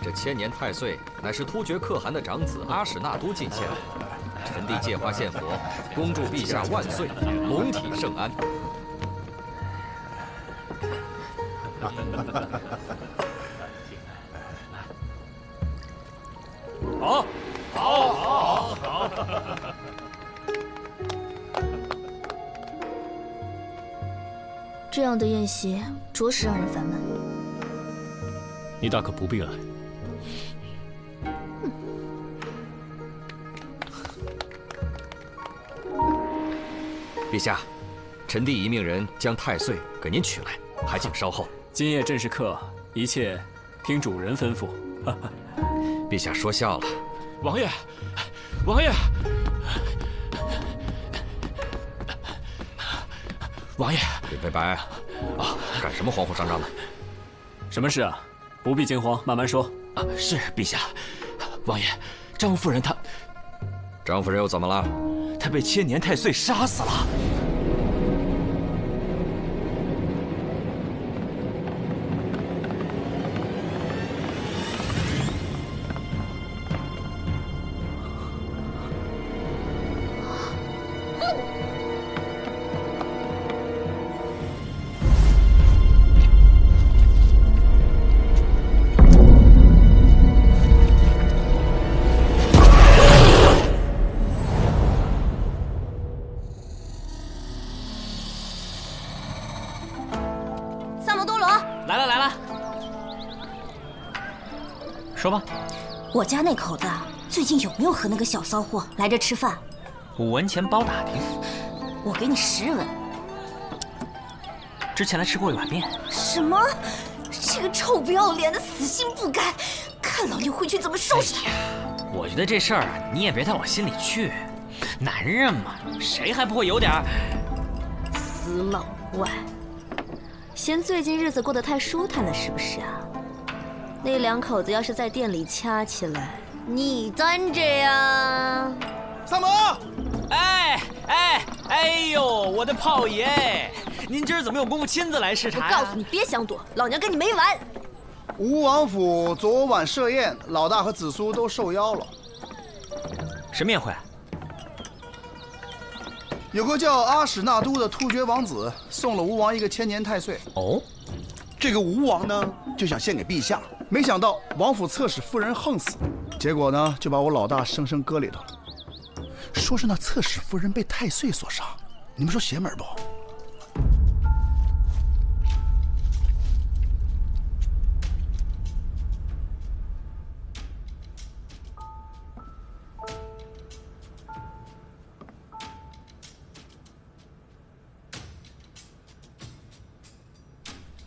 这千年太岁乃是突厥可汗的长子阿史那都进献的，臣弟借花献佛，恭祝陛下万岁，龙体圣安。好。这样的宴席着实让人烦闷。你大可不必来。陛下，臣弟已命人将太岁给您取来，还请稍后。今夜正是客，一切听主人吩咐。陛下说笑了。王爷，王爷，王爷，林飞白，干什么慌慌张张的？什么事啊？不必惊慌，慢慢说。是陛下。王爷，张夫人她……张夫人又怎么了？她被千年太岁杀死了。说吧，我家那口子最近有没有和那个小骚货来这吃饭5文钱包打听。我给你10文。之前来吃过一碗面。什么？这个臭不要脸的，死心不改，看老爷回去怎么收拾他。我觉得这事儿你也别太往心里去，男人嘛，谁还不会有点死老外，嫌最近日子过得太舒坦了是不是啊？那2口子要是在店里掐起来，你端着呀？三毛！哎呦，我的炮爷，您今儿怎么有功夫亲自来视察我告诉你，别想躲，老娘跟你没完！吴王府昨晚设宴，老大和子苏都受邀了。什么宴会？有个叫阿史那都的突厥王子送了吴王一个千年太岁。哦，这个吴王呢就想献给陛下，没想到王府侧室夫人横死，结果呢就把我老大生生搁里头了。说是那侧室夫人被太岁所杀，你们说邪门不？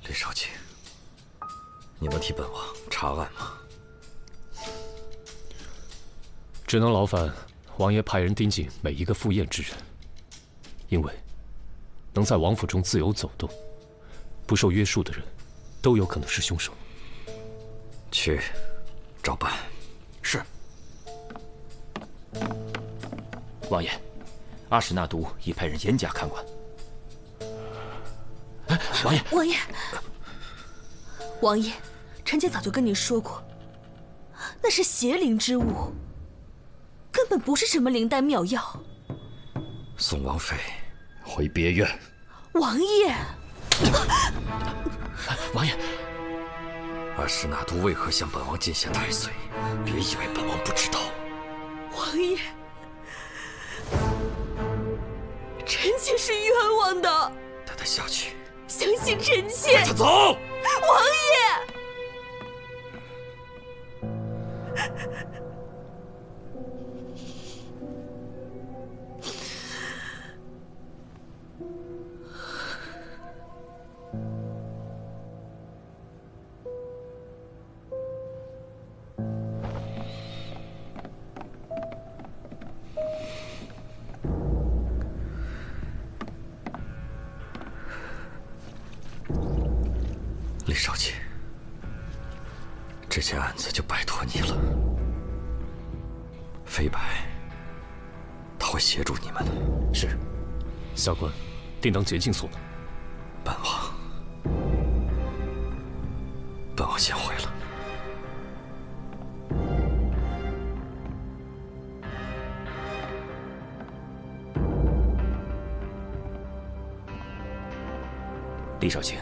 李少卿，你能替本王查案吗？只能劳烦王爷派人盯紧每一个赴宴之人，因为能在王府中自由走动、不受约束的人，都有可能是凶手。去，照办。是。王爷，阿史那都已派人严加看管。王爷，王爷，臣妾早就跟您说过，那是邪灵之物，根本不是什么灵丹妙药。送王妃回别院。王爷，王爷，阿史那都为何向本王进献太岁？别以为本王不知道。王爷，臣妾是冤枉的。带他下去。相信臣妾。带他走。王爷。李少卿，这件案子就拜托你了。飞白，他会协助你们的。是，下官定当竭尽所能。本王先回了。李少卿，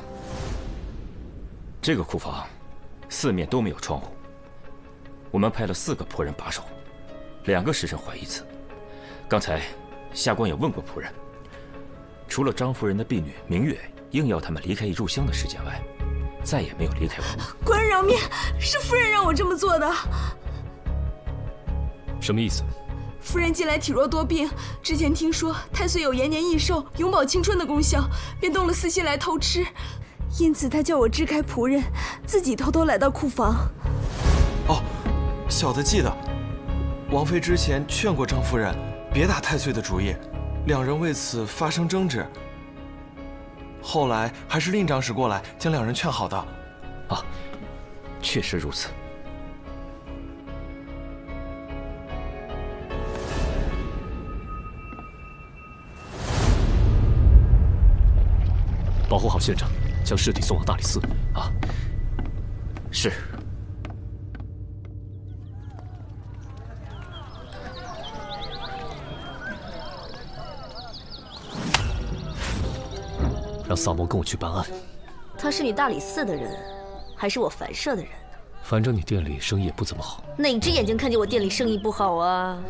这个库房四面都没有窗户，我们派了4个仆人把守，2个时辰换一次。刚才下官也问过仆人，除了张夫人的婢女明月硬要他们离开入乡的时间外，再也没有离开过。官人饶命，是夫人让我这么做的。什么意思？夫人近来体弱多病，之前听说太岁有延年益寿、永葆青春的功效，便动了私心来偷吃，因此他叫我支开仆人，自己偷偷来到库房。哦，小的记得，王妃之前劝过张夫人别打太岁的主意，2人为此发生争执。后来还是令长史过来将2人劝好的。啊，确实如此。保护好现场，将尸体送往大理寺。啊，是。让萨摩跟我去办案。他是你大理寺的人，还是我凡社的人？反正你店里生意也不怎么好。哪只眼睛看见我店里生意不好啊？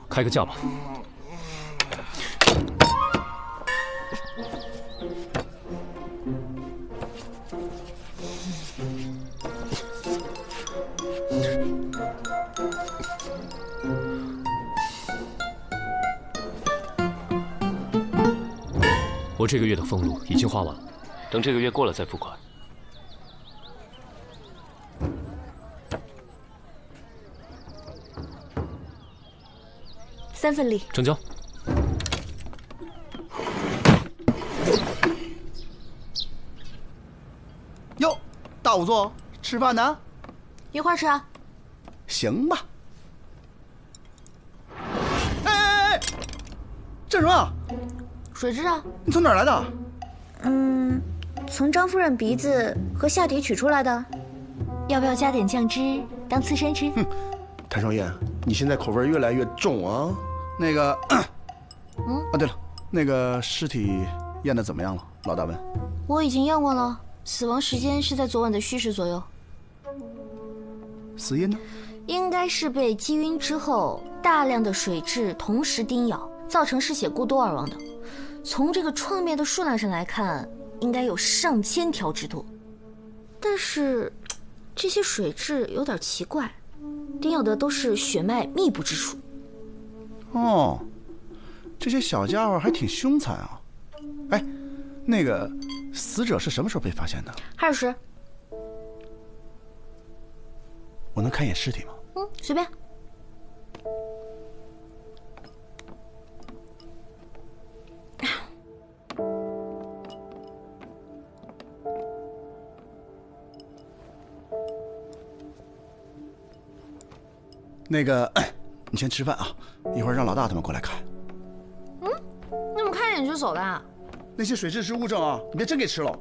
开个价吧。我这个月的俸禄已经花完了，等这个月过了再付款。3份利，成交。哟，大仵作，吃饭呢？一块儿吃啊。行吧。哎，这什么？水蛭啊。你从哪儿来的？从张夫人鼻子和下体取出来的。要不要加点酱汁当刺身吃？谭少燕，你现在口味越来越重啊。那个，对了，那个尸体验的怎么样了？老大问。我已经验过了，死亡时间是在昨晚的戌时左右。死因呢？应该是被击晕之后，大量的水蛭同时叮咬，造成失血过多而亡的。从这个创面的数量上来看，应该有上千条之多。但是，这些水蛭有点奇怪，叮咬的都是血脉密布之处。哦，这些小家伙还挺凶残啊！哎，那个死者是什么时候被发现的20时。我能看一眼尸体吗？随便。那个，你先吃饭啊，一会儿让老大他们过来看。你怎么看一眼就走的啊？那些水蛭是物证啊，你别真给吃了。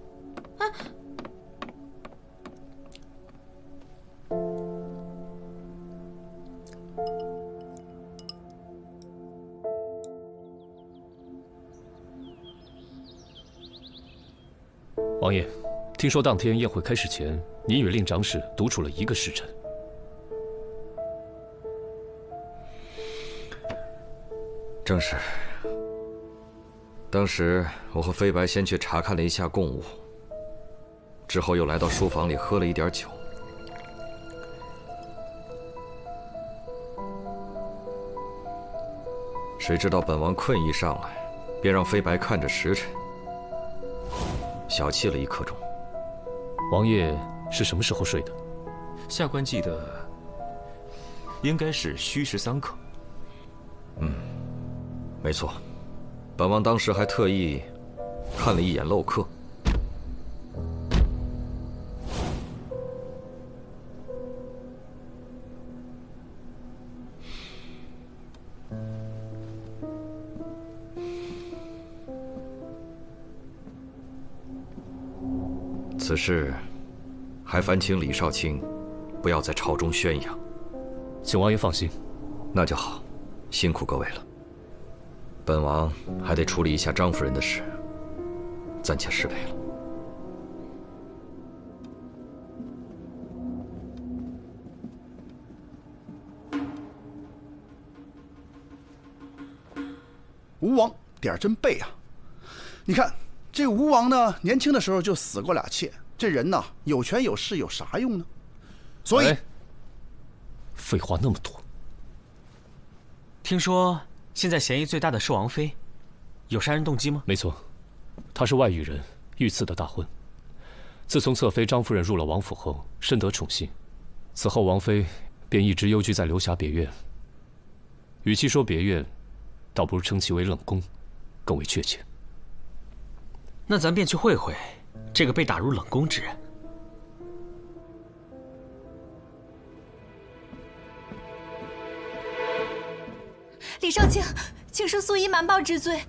王爷，听说当天宴会开始前，您与令长史独处了1个时辰。正是。当时我和飞白先去查看了一下贡物，之后又来到书房里喝了一点酒。谁知道本王困意上来，便让飞白看着时辰，小憩了1刻钟。王爷是什么时候睡的？下官记得应该是戌时3刻。没错，本王当时还特意看了一眼漏刻。此事还烦请李少卿不要在朝中宣扬。请王爷放心。那就好，辛苦各位了。本王还得处理一下张夫人的事，暂且失陪了。吴王点儿真背啊！你看这个吴王呢，年轻的时候就死过2妾，这人呢有权有势有啥用呢？所以，废话那么多。听说现在嫌疑最大的是王妃，有杀人动机吗？没错，她是外域人，遇刺的大婚。自从侧妃张夫人入了王府后，深得宠幸，此后王妃便一直幽居在流霞别院。与其说别院，倒不如称其为冷宫，更为确切。那咱便去会会这个被打入冷宫之人。李少卿，请恕素衣瞒报之罪。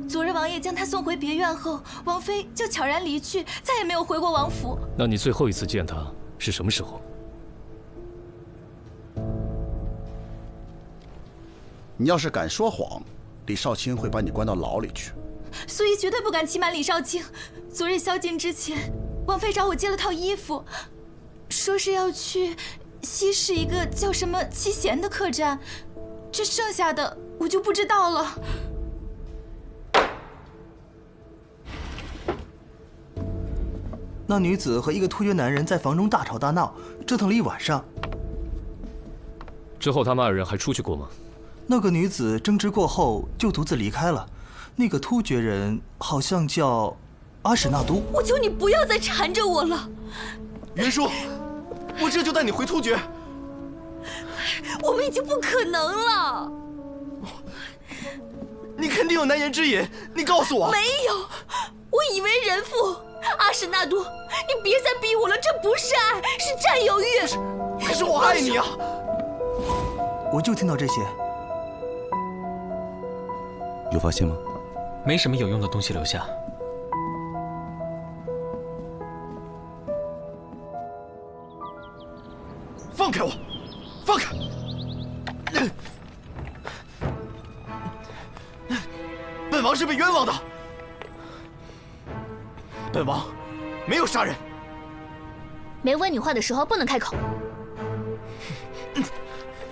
昨日王爷将她送回别院后，王妃就悄然离去，再也没有回过王府。那你最后一次见她是什么时候？你要是敢说谎，李少卿会把你关到牢里去。素衣绝对不敢欺瞒李少卿。昨日宵禁之前，王妃找我借了套衣服，说是要去西市一个叫什么七贤的客栈，这剩下的我就不知道了。那女子和一个突厥男人在房中大吵大闹，折腾了一晚上。之后他们2人还出去过吗？那个女子争执过后就独自离开了。那个突厥人好像叫阿史那都。我求你不要再缠着我了，云舒，我这就带你回突厥。我们已经不可能了。你肯定有难言之隐，你告诉我。没有，我以为人妇。阿史那都，你别再逼我了，这不是爱，是占有欲。可是我爱你啊！我就听到这些。有发现吗？没什么有用的东西留下。放开我！放开！本王是被冤枉的。本王没有杀人。没问你话的时候不能开口。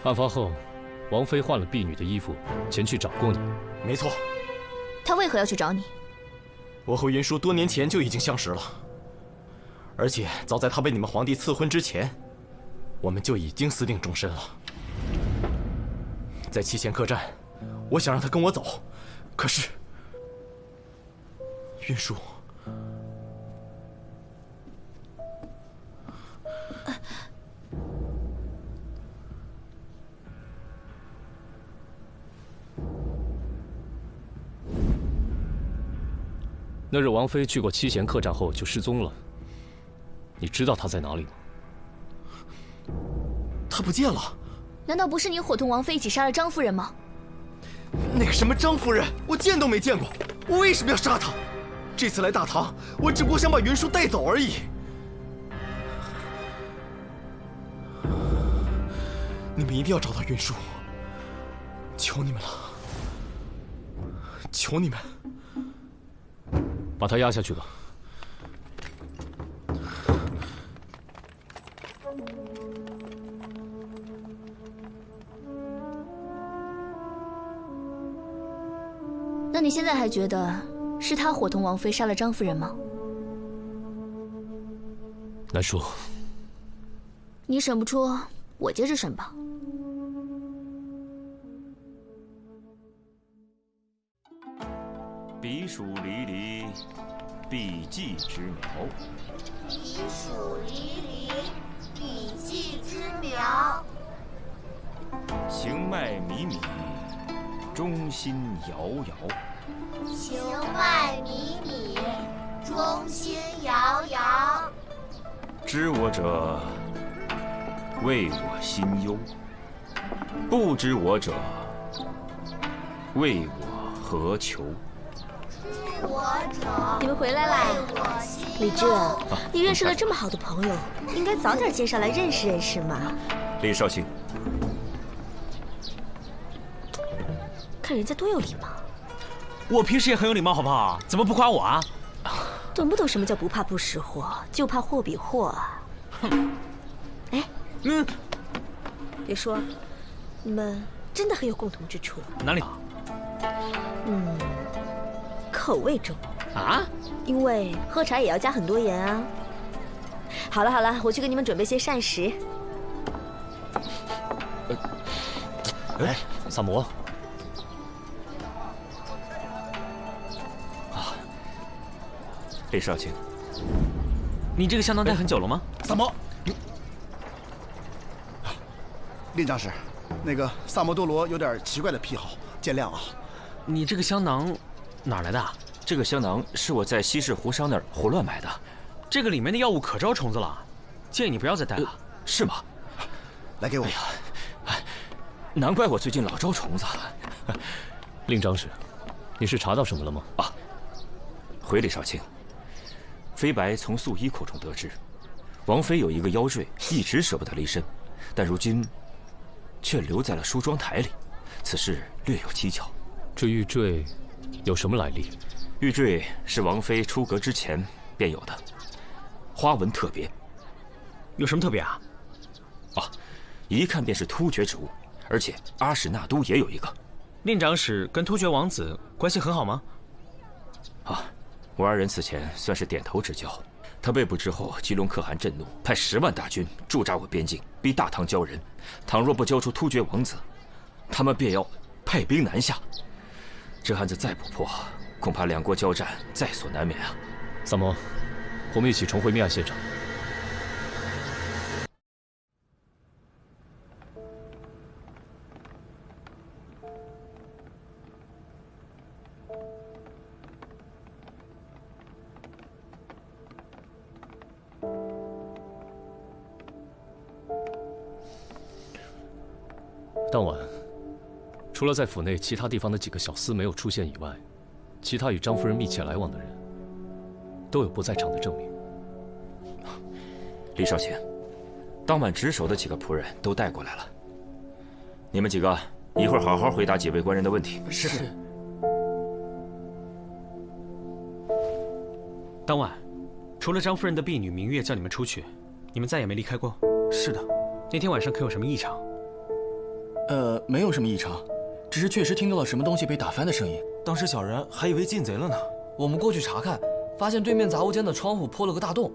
案发后，王妃换了婢女的衣服前去找过你。没错。她为何要去找你？我和云舒多年前就已经相识了，而且早在她被你们皇帝赐婚之前，我们就已经私定终身了。在七贤客栈，我想让她跟我走，可是云舒。那日王妃去过七贤客栈后就失踪了，你知道她在哪里吗？她不见了。难道不是你伙同王妃一起杀了张夫人吗？那个什么张夫人，我见都没见过，我为什么要杀她？这次来大唐，我只不过想把云舒带走而已。你们一定要找到云舒，求你们了，求你们。把他押下去吧。那你现在还觉得是他伙同王妃杀了张夫人吗？难说。你审不出，我接着审吧。彼黍离离，必稷之苗。彼黍离离，必稷之苗。行迈靡靡，忠心摇摇。行迈靡靡，忠心摇摇。知我者，谓我心忧；不知我者，谓我何求。你们回来啦！李治，你认识了这么好的朋友，应该早点介绍来认识认识嘛。李少卿，看人家多有礼貌。我平时也很有礼貌，好不好？怎么不夸我啊？懂不懂什么叫不怕不识货，就怕货比货啊？哼！哎，别说，你们真的很有共同之处。哪里？口味重啊？因为喝茶也要加很多盐啊。好了好了，我去给你们准备些膳食。哎，萨摩。李少卿，你这个香囊戴很久了吗？萨摩，令长史，那个萨摩多罗有点奇怪的癖好，见谅啊。你这个香囊哪来的？这个香囊是我在西市胡商那儿胡乱买的，这个里面的药物可招虫子了，建议你不要再带了。是吗？来给我。哎呀，难怪我最近老招虫子。令长史，你是查到什么了吗？啊，回李少卿。飞白从素衣口中得知，王妃有一个腰坠，一直舍不得离身，但如今却留在了梳妆台里。此事略有蹊跷。这玉坠有什么来历？玉坠是王妃出阁之前便有的，花纹特别。有什么特别啊？一看便是突厥之物，而且阿史那都也有一个。令长史跟突厥王子关系很好吗？我二人此前算是点头之交。他被捕之后，吉隆可汗震怒，派10万大军驻扎我边境，逼大唐交人。倘若不交出突厥王子，他们便要派兵南下。这案子再不破，恐怕两国交战在所难免啊！萨摩，我们一起重回命案现场。当晚，除了在府内其他地方的几个小厮没有出现以外，其他与张夫人密切来往的人，都有不在场的证明。李少卿，当晚值守的几个仆人都带过来了。你们几个一会儿好好回答几位官人的问题。是。当晚，除了张夫人的婢女明月叫你们出去，你们再也没离开过。是的。那天晚上可有什么异常？没有什么异常，只是确实听到了什么东西被打翻的声音。当时小人还以为进贼了呢。我们过去查看，发现对面杂物间的窗户破了个大洞。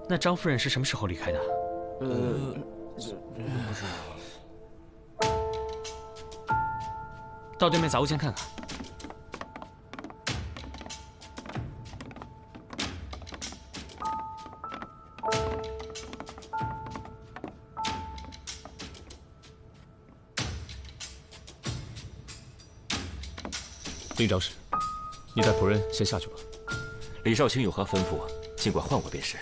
那张夫人是什么时候离开的？不知道。到对面杂物间看看。令长史，你带仆人先下去吧。李少卿有何吩咐，尽管唤我便是。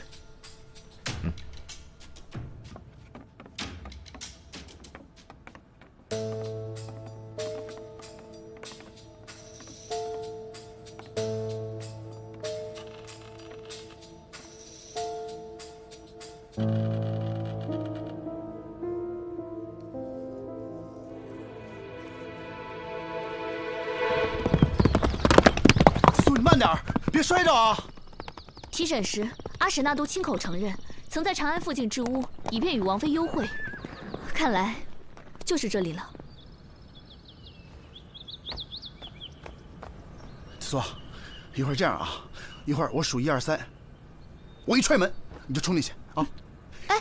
别摔着啊！提审时，阿史那都亲口承认，曾在长安附近置屋，以便与王妃幽会。看来，就是这里了。苏，一会儿这样啊，一会儿我数1、2、3，我一踹门你就冲进去啊！哎，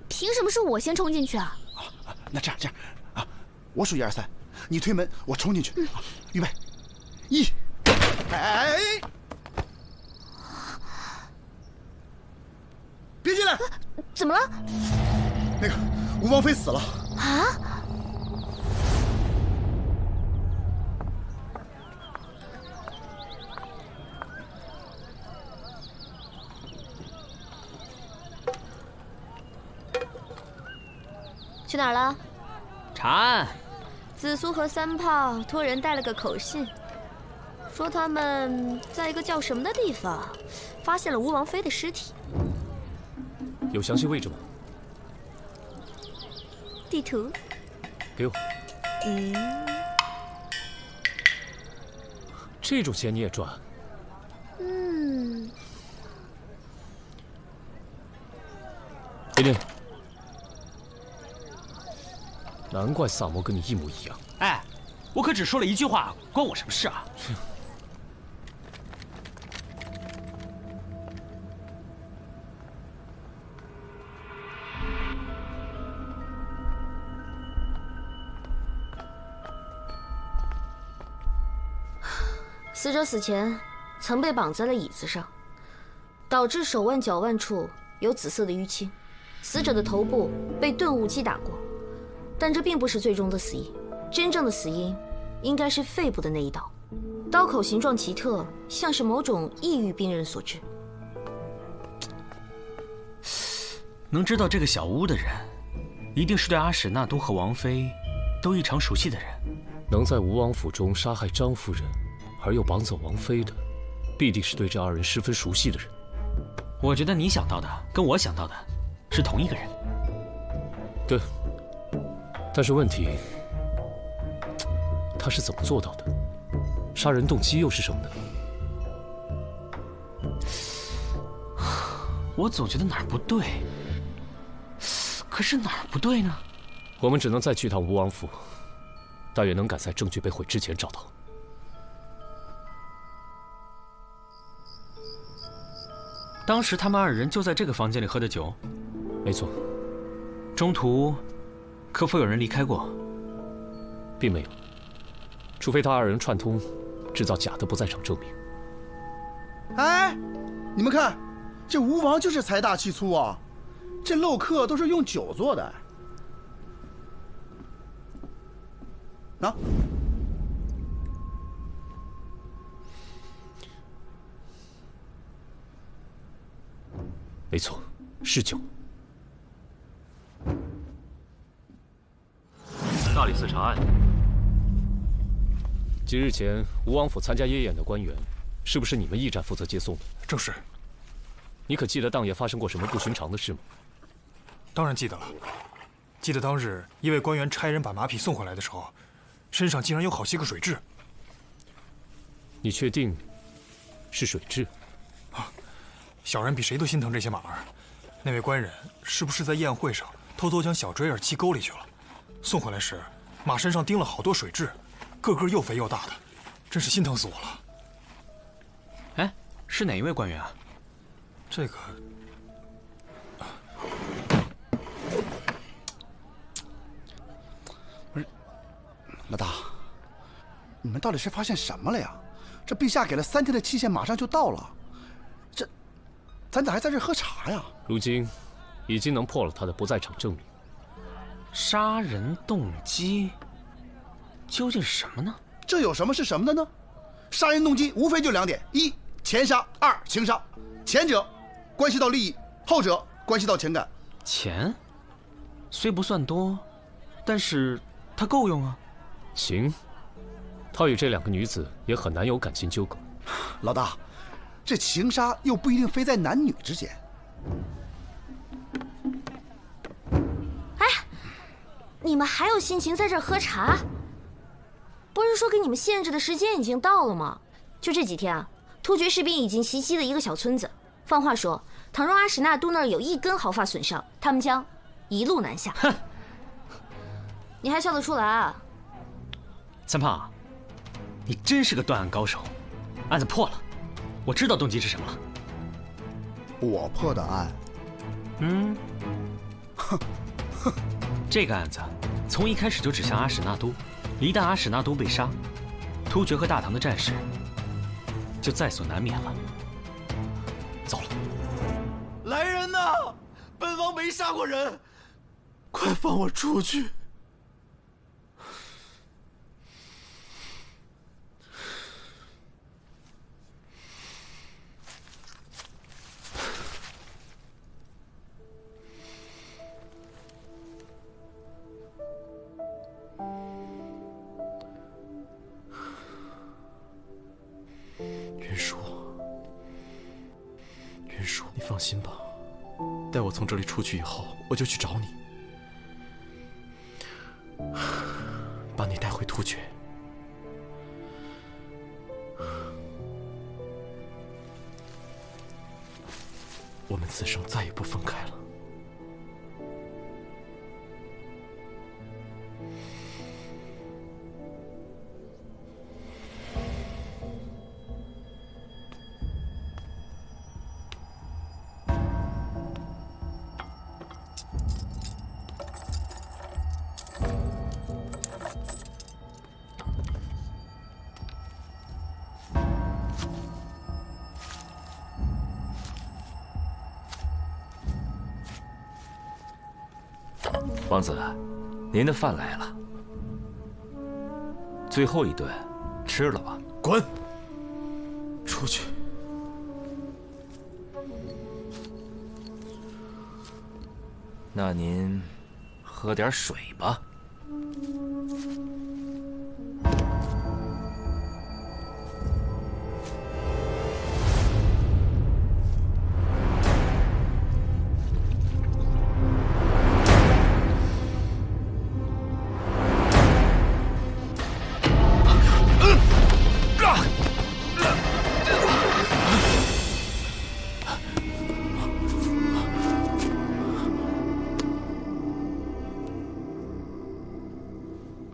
凭什么是我先冲进去啊？那这样啊，我数1、2、3，你推门，我冲进去。预备，1，哎！别进来！怎么了？那个吴王妃死了啊！去哪儿了？查案。紫苏和3炮托人带了个口信，说他们在一个叫什么的地方发现了吴王妃的尸体。有详细位置吗？地图。给我。这种钱你也赚？琳琳，难怪萨摩跟你一模一样。哎，我可只说了一句话，关我什么事啊？死者死前曾被绑在了椅子上，导致手腕、脚腕处有紫色的淤青。死者的头部被钝物击打过，但这并不是最终的死因。真正的死因应该是肺部的那一刀，刀口形状奇特，像是某种抑郁病人所致。能知道这个小屋的人，一定是对阿史那都和王妃都异常熟悉的人。能在吴王府中杀害张夫人，而又绑走王妃的，必定是对这二人十分熟悉的人。我觉得你想到的跟我想到的是同一个人。对，但是问题，他是怎么做到的？杀人动机又是什么呢？我总觉得哪儿不对，可是哪儿不对呢？我们只能再去趟吴王府，但愿能赶在证据被毁之前找到。当时他们二人就在这个房间里喝的酒。没错。中途可否有人离开过？并没有，除非他二人串通，制造假的不在场证明。哎，你们看，这吴王就是财大气粗啊，这漏客都是用酒做的。啊？没错，是酒。大理寺查案。几日前，吴王府参加夜宴的官员，是不是你们驿站负责接送的？正是。你可记得当夜发生过什么不寻常的事吗？当然记得了。记得当日一位官员差人把马匹送回来的时候，身上竟然有好些个水蛭。你确定是水蛭？小人比谁都心疼这些马儿。那位官人是不是在宴会上偷偷将小锥儿弃沟里去了？送回来时，马身上钉了好多水蛭，个个又肥又大的，真是心疼死我了。哎，是哪一位官员啊？这个，不是，老大，你们到底是发现什么了呀？这陛下给了3天的期限，马上就到了，咱咋还在这喝茶呀？如今，已经能破了他的不在场证明。杀人动机究竟是什么呢？这有什么是什么的呢？杀人动机无非就2点：一，钱杀；二，情杀。前者关系到利益，后者关系到情感。钱虽不算多，但是它够用啊。情，他与这2个女子也很难有感情纠葛。老大，这情杀又不一定非在男女之间。哎，你们还有心情在这儿喝茶？不是说给你们限制的时间已经到了吗？就这几天啊，突厥士兵已经袭击了一个小村子。放话说，倘若阿史那都那儿有1根毫发损伤，他们将一路南下。哼，你还笑得出来啊？三胖，你真是个断案高手。案子破了，我知道动机是什么了。我破的案。这个案子从一开始就指向阿史那都，一旦阿史那都被杀，突厥和大唐的战事就在所难免了。走了。来人呐！本王没杀过人，快放我出去！云舒，你放心吧，待我从这里出去以后，我就去找你，把你带回突厥。我们此生再也不分开了。王子，您的饭来了。最后一顿，吃了吧。滚！出去。那您喝点水吧。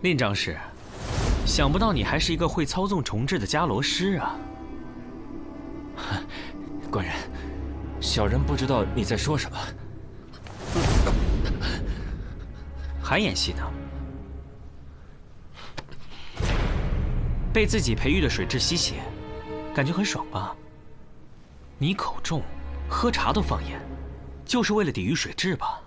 令长史，想不到你还是一个会操纵重置的伽罗师啊！官人，小人不知道你在说什么。还演戏呢？被自己培育的水蛭吸血，感觉很爽吧？你口重，喝茶都放盐，就是为了抵御水蛭吧？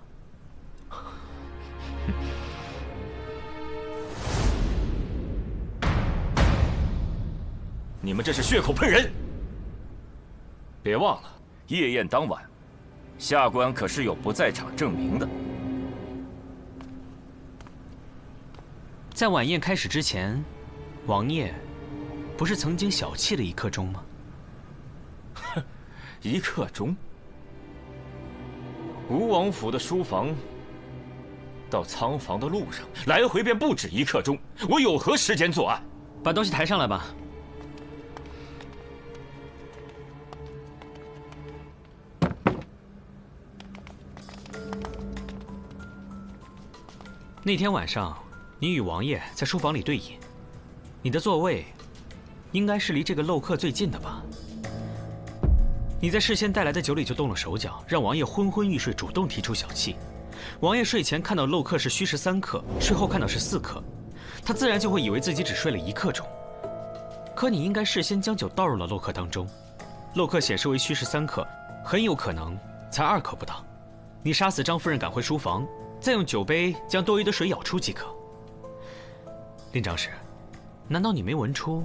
你们这是血口喷人！别忘了，夜宴当晚，下官可是有不在场证明的。在晚宴开始之前，王爷不是曾经小憩了1刻钟吗？哼，1刻钟？吴王府的书房到仓房的路上，来回便不止1刻钟，我有何时间作案？把东西抬上来吧。那天晚上，你与王爷在书房里对饮，你的座位应该是离这个漏客最近的吧？你在事先带来的酒里就动了手脚，让王爷昏昏欲睡，主动提出小憩。王爷睡前看到漏客是虚实3刻，睡后看到是4刻，他自然就会以为自己只睡了1刻钟。可你应该事先将酒倒入了漏刻当中，漏刻显示为虚实3刻，很有可能才2刻不到。你杀死张夫人，赶回书房。再用酒杯将多余的水舀出即可。令长史，难道你没闻出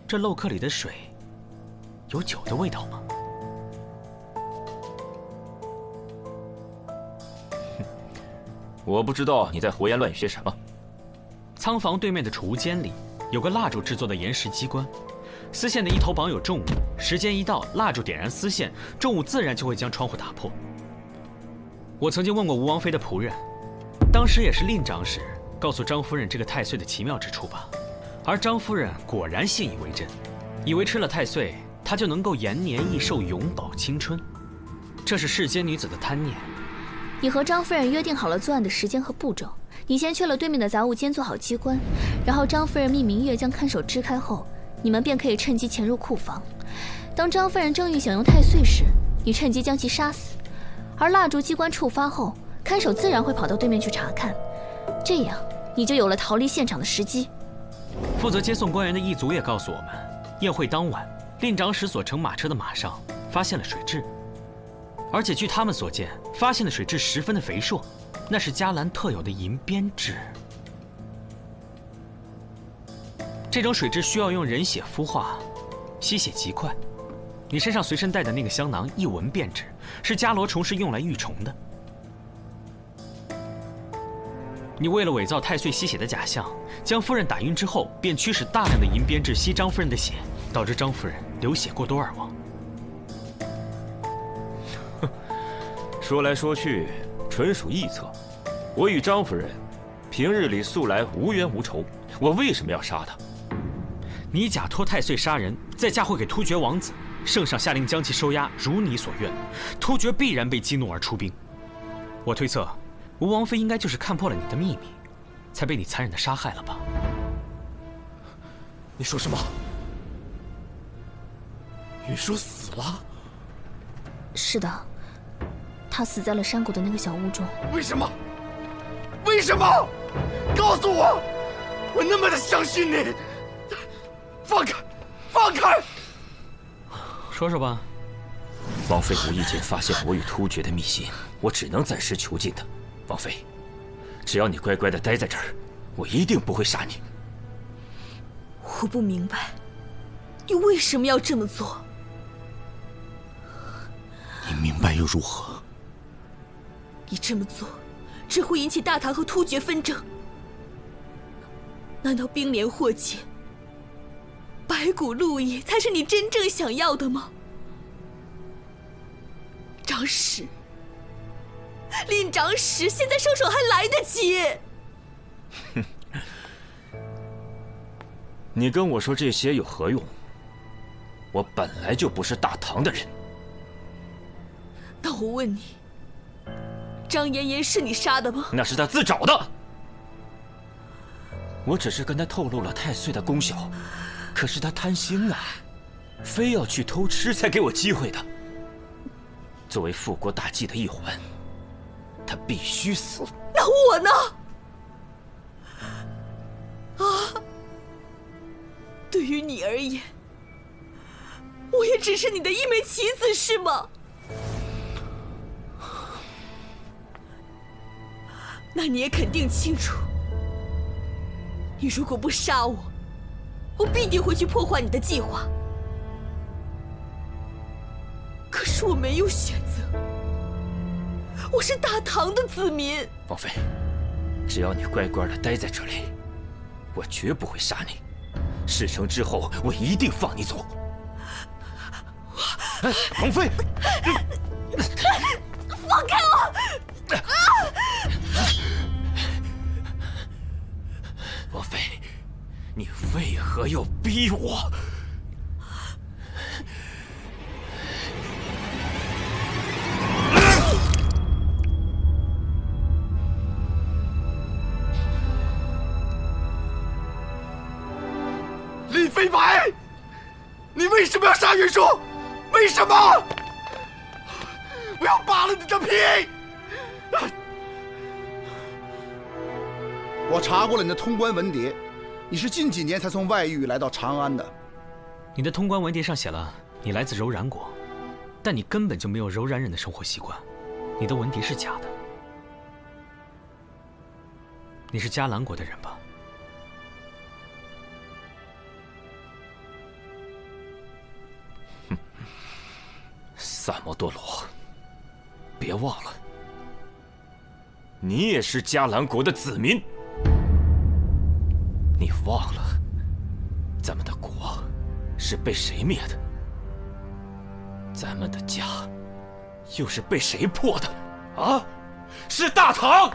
这漏刻里的水有酒的味道吗？我不知道你在胡言乱语些什么。仓房对面的储物间里有个蜡烛制作的岩石机关，丝线的一头绑有重物，时间一到，蜡烛点燃丝线，重物自然就会将窗户打破。我曾经问过吴王妃的仆人，当时也是令长史告诉张夫人这个太岁的奇妙之处吧。而张夫人果然信以为真，以为吃了太岁，她就能够延年益寿、永葆青春。这是世间女子的贪念。你和张夫人约定好了作案的时间和步骤，你先去了对面的杂物间做好机关，然后张夫人命明月将看守支开后，你们便可以趁机潜入库房。当张夫人正欲享用太岁时，你趁机将其杀死。而蜡烛机关触发后，看守自然会跑到对面去查看，这样你就有了逃离现场的时机。负责接送官员的一族也告诉我们，宴会当晚，令长史所乘马车的马上发现了水蛭，而且据他们所见，发现的水蛭十分的肥硕，那是迦兰特有的银鞭蛭。这种水蛭需要用人血孵化，吸血极快。你身上随身带的那个香囊，一闻便知是伽罗虫是用来育虫的。你为了伪造太岁吸血的假象，将夫人打晕之后，便驱使大量的银鞭蛭吸张夫人的血，导致张夫人流血过多而亡。说来说去，纯属臆测。我与张夫人平日里素来无冤无仇，我为什么要杀她？你假托太岁杀人，再嫁祸给突厥王子，圣上下令将其收押，如你所愿，突厥必然被激怒而出兵。我推测，吴王妃应该就是看破了你的秘密，才被你残忍的杀害了吧？你说什么？云舒死了？是的，他死在了山谷的那个小屋中。为什么？为什么？告诉我！我那么的相信你！放开！放开！说说吧。王妃无意间发现我与突厥的密信，我只能暂时囚禁她。王妃，只要你乖乖的待在这儿，我一定不会杀你。我不明白，你为什么要这么做？你明白又如何？你这么做，只会引起大唐和突厥纷争。难道兵连祸结，白骨路易才是你真正想要的吗？长史，令长史，现在收手还来得及。哼，你跟我说这些有何用？我本来就不是大唐的人。那我问你，张妍妍是你杀的吗？那是他自找的。我只是跟他透露了太岁的功效，可是他贪心啊，非要去偷吃才给我机会的。作为复国大计的一环，他必须死。那我呢？啊，对于你而言，我也只是你的一枚棋子，是吗？那你也肯定清楚，你如果不杀我，我必定会去破坏你的计划。可是我没有选择，我是大唐的子民。王妃，只要你乖乖的待在这里，我绝不会杀你。事成之后，我一定放你走。王妃，放开我！王妃，你为何要逼我？李飞白，你为什么要杀云舒？为什么？我要扒了你的皮！我查过了你的通关文牒，你是近几年才从外域来到长安的。你的通关文牒上写了你来自柔然国，但你根本就没有柔然人的生活习惯，你的文牒是假的。你是迦兰国的人吧？萨摩多罗，别忘了，你也是迦兰国的子民。你忘了，咱们的国是被谁灭的？咱们的家又是被谁破的？啊，是大唐！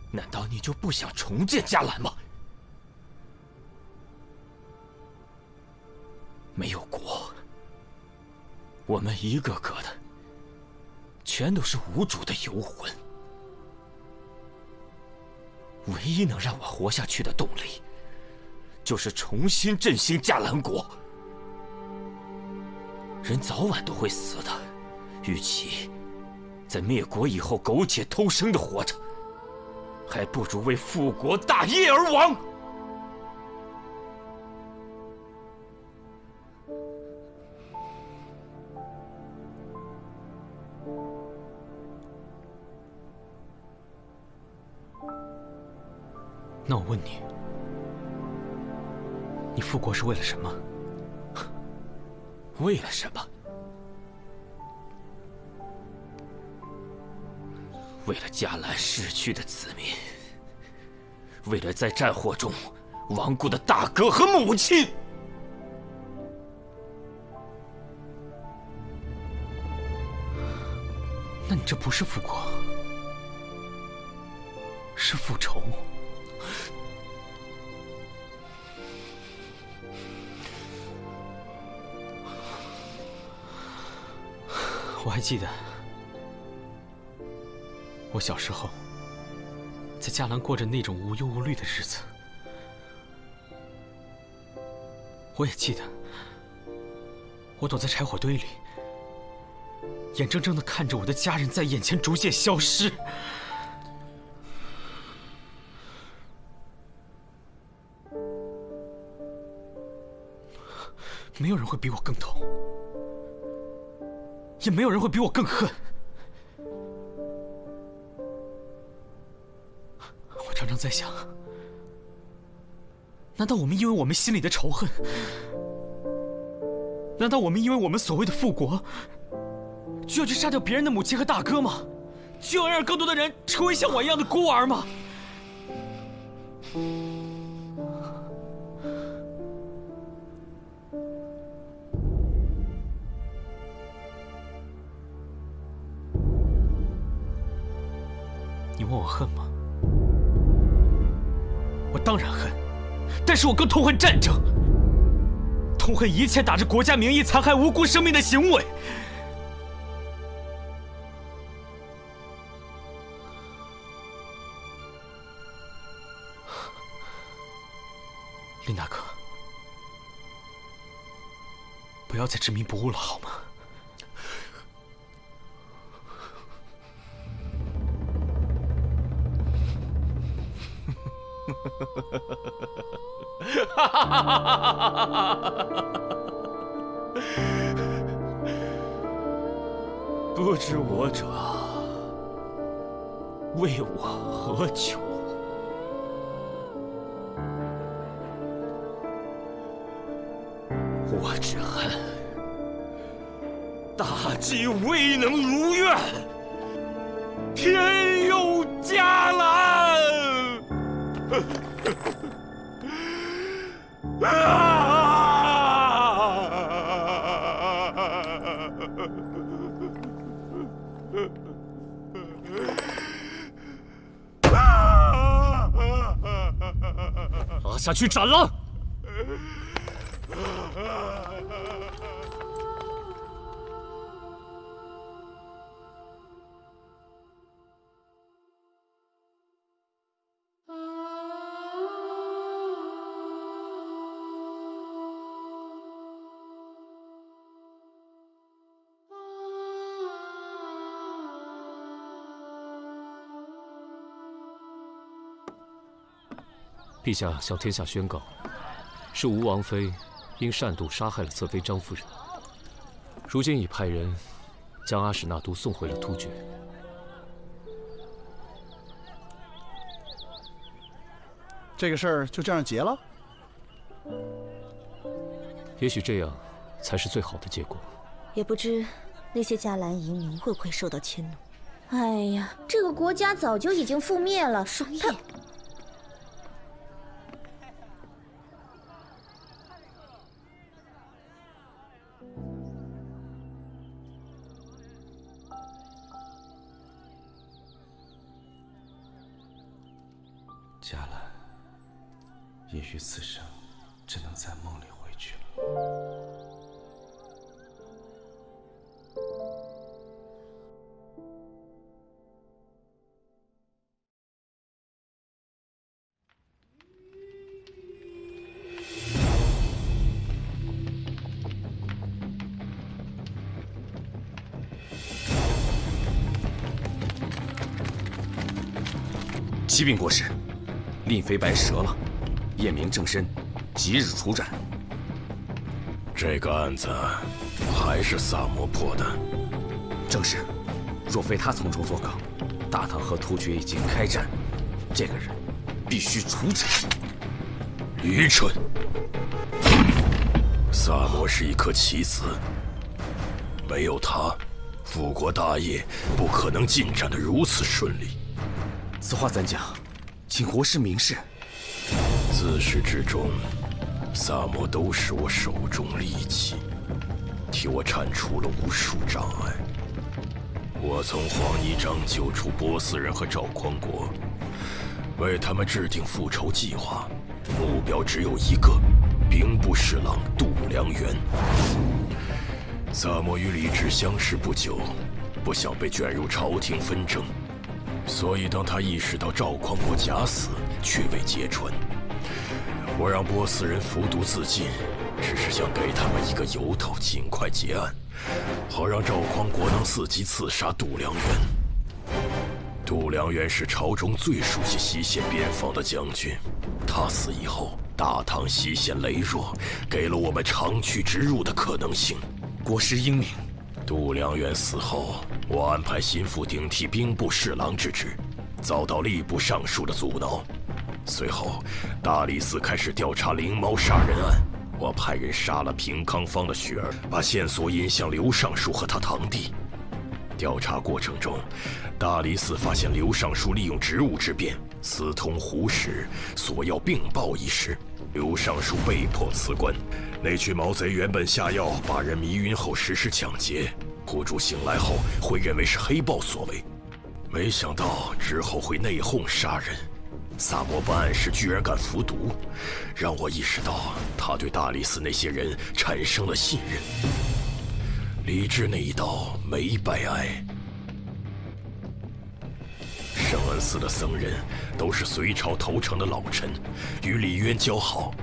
难道你就不想重建迦兰吗？没有国，我们一个个的全都是无主的游魂。唯一能让我活下去的动力，就是重新振兴迦兰国。人早晚都会死的，与其在灭国以后苟且偷生的活着，还不如为复国大业而亡。那我问你，你复国是为了什么？为了什么？为了迦兰逝去的子民，为了在战火中亡故的大哥和母亲。那你这不是复国，是复仇。我还记得，我小时候在迦兰过着那种无忧无虑的日子。我也记得，我躲在柴火堆里，眼睁睁地看着我的家人在眼前逐渐消失。没有人会比我更痛，也没有人会比我更恨。我常常在想，难道我们因为我们心里的仇恨，难道我们因为我们所谓的复国，就要去杀掉别人的母亲和大哥吗？就要让更多的人成为像我一样的孤儿吗？你问我恨吗？我当然恨，但是我更痛恨战争，痛恨一切打着国家名义残害无辜生命的行为。林大哥，不要再执迷不悟了，好吗？不知我者为我何求？我只恨大计未能如愿，天佑迦兰！拉下去斩了！陛下向天下宣告，是吴王妃因擅妒杀害了侧妃张夫人，如今已派人将阿史那都送回了突厥。这个事儿就这样结了？也许这样才是最好的结果。也不知那些迦兰移民会不会受到迁怒。哎呀，这个国家早就已经覆灭了。双叶。迦兰，也许此生只能在梦里回去了。启禀国师，令妃白折了，验明正身，即日处斩。这个案子还是萨摩破的。正是，若非他从中作梗，大唐和突厥已经开战，这个人必须处斩。愚蠢！萨摩是一颗棋子，没有他，复国大业不可能进展得如此顺利。此话怎讲？请国师明示。自始至终，萨摩都是我手中利器，替我铲除了无数障碍。我从黄泥章救出波斯人和赵匡国，为他们制定复仇计划，目标只有一个：兵部侍郎度良源。萨摩与李治相识不久，不想被卷入朝廷纷争，所以当他意识到赵匡国假死却未揭穿，我让波斯人服毒自尽，只是想给他们一个由头，尽快结案，好让赵匡国能伺机刺杀度良元。度良元是朝中最熟悉西线边防的将军，他死以后，大唐西线羸弱，给了我们长驱直入的可能性。国师英明。度良元死后，我安排心腹顶替兵部侍郎之职，遭到吏部尚书的阻挠。随后，大理寺开始调查灵猫杀人案，我派人杀了平康坊的雪儿，把线索引向刘尚书和他堂弟。调查过程中，大理寺发现刘尚书利用职务之便私通胡氏，索要并报一事，刘尚书被迫辞官。那群毛贼原本下药把人迷晕后实施抢劫，苦主醒来后会认为是黑豹所为，没想到之后会内讧杀人。萨摩办案时居然敢服毒，让我意识到他对大理寺那些人产生了信任。李治那一刀没白挨。圣恩寺的僧人都是隋朝投诚的老臣，与李渊交好。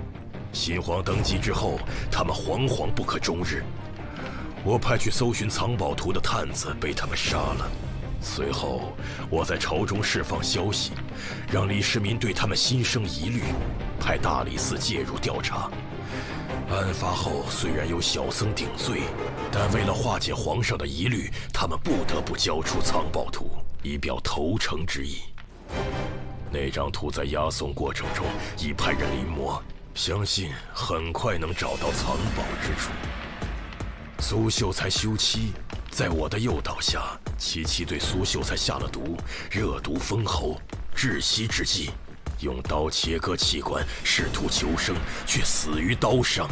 新皇登基之后，他们惶惶不可终日。我派去搜寻藏宝图的探子被他们杀了。随后，我在朝中释放消息，让李世民对他们心生疑虑，派大理寺介入调查。案发后虽然有小僧顶罪，但为了化解皇上的疑虑，他们不得不交出藏宝图，以表投诚之意。那张图在押送过程中已派人临摹，相信很快能找到藏宝之处。苏秀才休妻，在我的诱导下，琪琪对苏秀才下了毒，热毒封喉，窒息之际，用刀切割器官，试图求生，却死于刀伤。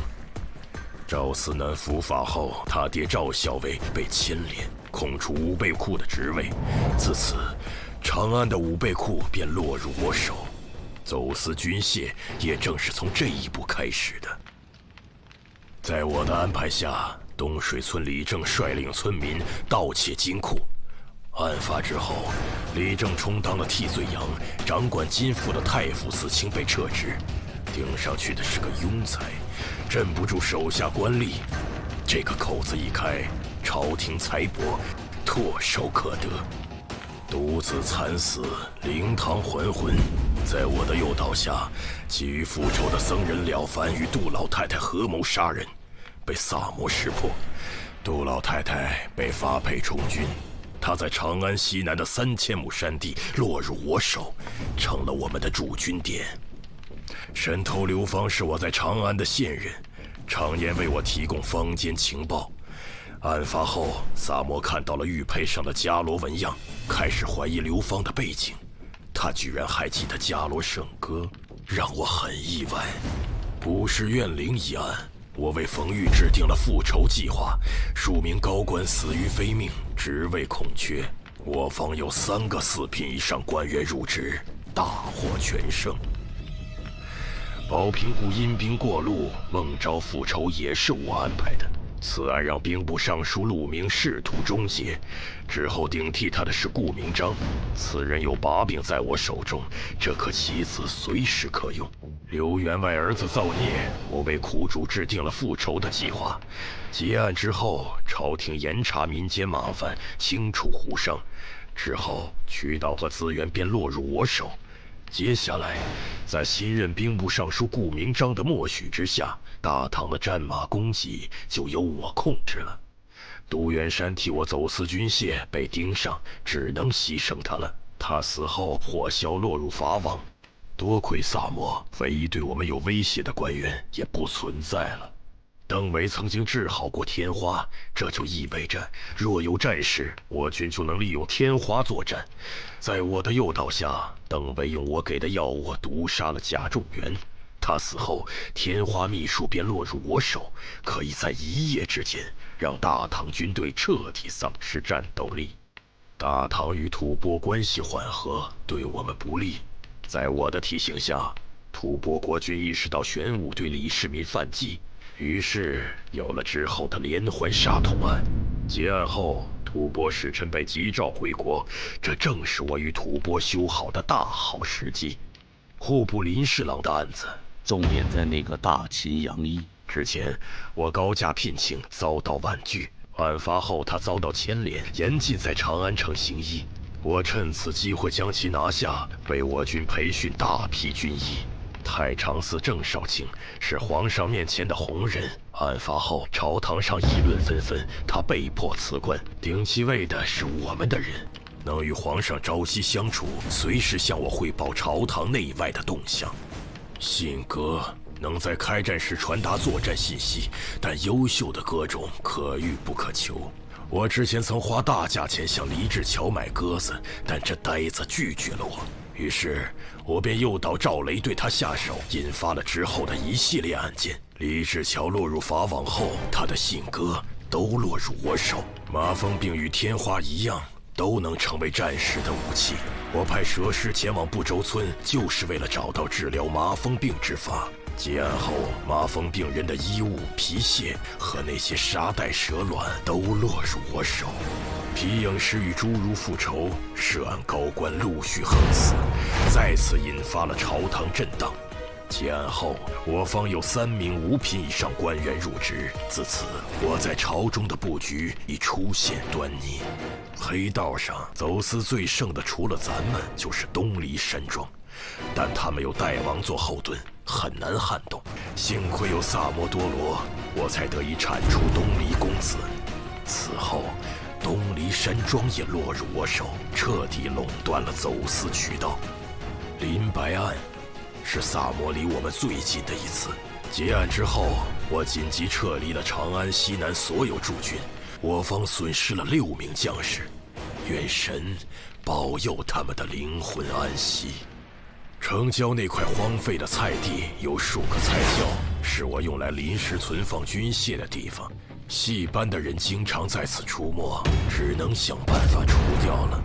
赵思南伏法后，他爹赵校尉被牵连，空出武备库的职位，自此，长安的武备库便落入我手。走私军械也正是从这一步开始的。在我的安排下，东水村李正率领村民盗窃金库。案发之后，李正充当了替罪羊，掌管金库的太傅司卿被撤职，顶上去的是个庸才，镇不住手下官吏。这个口子一开，朝廷财帛唾手可得。独子惨死，灵堂还魂。在我的诱导下，急于复仇的僧人了凡与杜老太太合谋杀人，被萨摩识破。杜老太太被发配充军，她在长安西南的3000亩山地落入我手，成了我们的驻军点。神头刘芳是我在长安的线人，常年为我提供坊间情报。案发后，萨摩看到了玉佩上的伽罗纹样，开始怀疑刘芳的背景。他居然还记得伽罗圣歌，让我很意外。古氏怨灵一案，我为冯玉制定了复仇计划，数名高官死于非命，职位空缺。我方有3个4品以上官员入职，大获全胜。保平湖阴兵过路，孟昭复仇也是我安排的。此案让兵部尚书陆明仕途终结，之后顶替他的是顾明章，此人有把柄在我手中，这颗棋子随时可用。刘员外儿子造孽，我为苦主制定了复仇的计划。结案之后，朝廷严查民间麻烦，清除胡商，之后渠道和资源便落入我手。接下来，在新任兵部尚书顾明章的默许之下，大唐的战马供给就由我控制了。杜元山替我走私军械，被盯上，只能牺牲他了。他死后，火枭落入法网。多亏萨摩，唯一对我们有威胁的官员也不存在了。邓维曾经治好过天花，这就意味着若有战事，我军就能利用天花作战。在我的诱导下，邓维用我给的药物毒杀了贾仲元。他死后，天花秘术便落入我手，可以在一夜之间让大唐军队彻底丧失战斗力。大唐与吐蕃关系缓和，对我们不利。在我的提醒下，吐蕃国君意识到玄武对李世民犯忌，于是有了之后的连环杀童案。结案后，吐蕃使臣被急召回国，这正是我与吐蕃修好的大好时机。户部林侍郎的案子重点在那个大秦杨一。之前我高价聘请，遭到婉拒。案发后，他遭到牵连，严禁在长安城行医。我趁此机会将其拿下，为我军培训大批军医。太常寺郑少卿是皇上面前的红人，案发后朝堂上议论纷纷，他被迫辞官，顶其位的是我们的人，能与皇上朝夕相处，随时向我汇报朝堂内外的动向。信鸽能在开战时传达作战信息，但优秀的鸽种可遇不可求。我之前曾花大价钱向黎志桥买鸽子，但这呆子拒绝了我。于是我便诱导赵雷对他下手，引发了之后的一系列案件。黎志桥落入法网后，他的信鸽都落入我手。麻风病与天花一样，都能成为战时的武器。我派蛇师前往不周村，就是为了找到治疗麻风病之法。结案后，麻风病人的衣物、皮屑和那些沙袋蛇卵都落入我手。皮影师与侏儒复仇，涉案高官陆续横死，再次引发了朝堂震荡。结案后，我方有3名5品以上官员入职，自此我在朝中的布局已出现端倪。黑道上走私最盛的，除了咱们，就是东篱山庄，但他们有代王做后盾，很难撼动。幸亏有萨摩多罗，我才得以铲除东篱公子。此后，东篱山庄也落入我手，彻底垄断了走私渠道。林白案是萨摩离我们最近的一次。结案之后，我紧急撤离了长安西南所有驻军，我方损失了6名将士，愿神保佑他们的灵魂安息。城郊那块荒废的菜地有数个菜窖，是我用来临时存放军械的地方。戏班的人经常在此出没，只能想办法除掉了。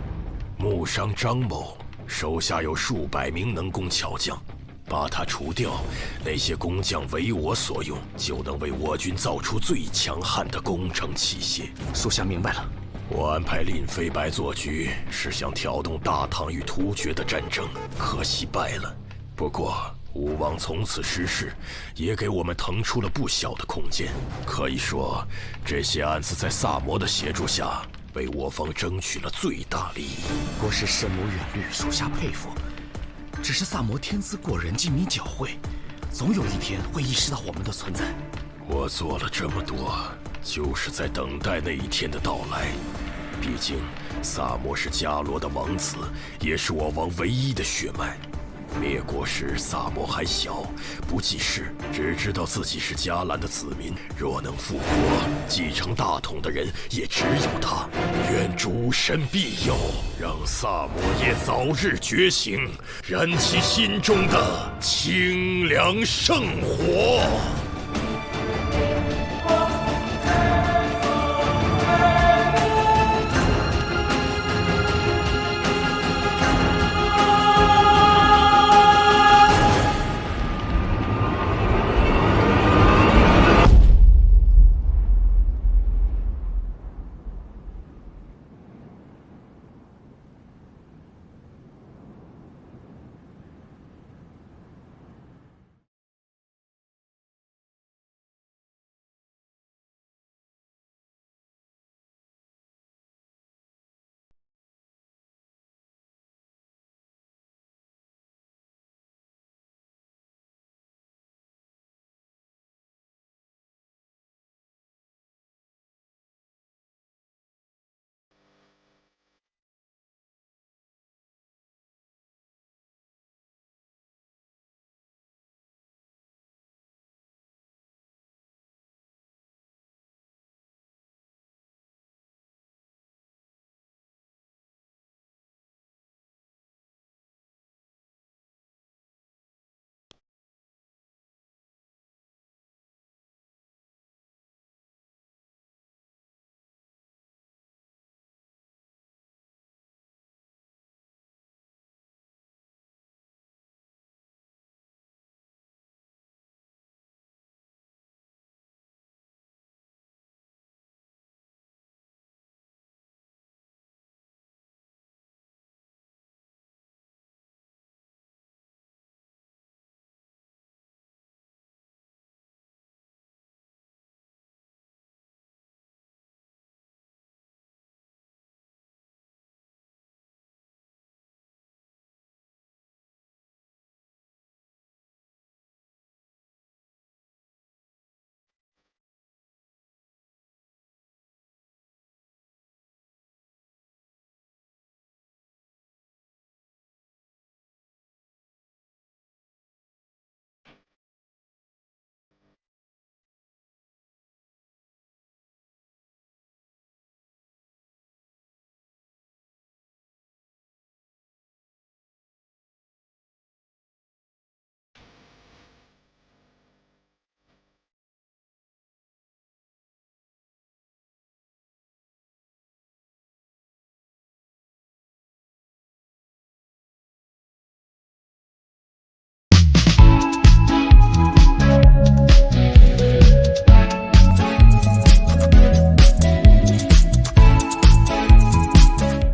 木商张某手下有数百名能工巧匠，把他除掉，那些工匠为我所用，就能为我军造出最强悍的工程器械。属下明白了。我安排令飞白做局，是想挑动大唐与突厥的战争，可惜败了。不过武王从此失势，也给我们腾出了不小的空间。可以说，这些案子在萨摩的协助下，为我方争取了最大利益。国师深谋远虑，属下佩服。只是萨摩天资过人，机敏狡慧，总有一天会意识到我们的存在。我做了这么多，就是在等待那一天的到来。毕竟，萨摩是伽罗的王子，也是我王唯一的血脉。灭国时，萨摩还小，不记事，只知道自己是伽蓝的子民。若能复国，继承大统的人也只有他。愿主神庇佑，让萨摩耶早日觉醒，燃起心中的清凉圣火。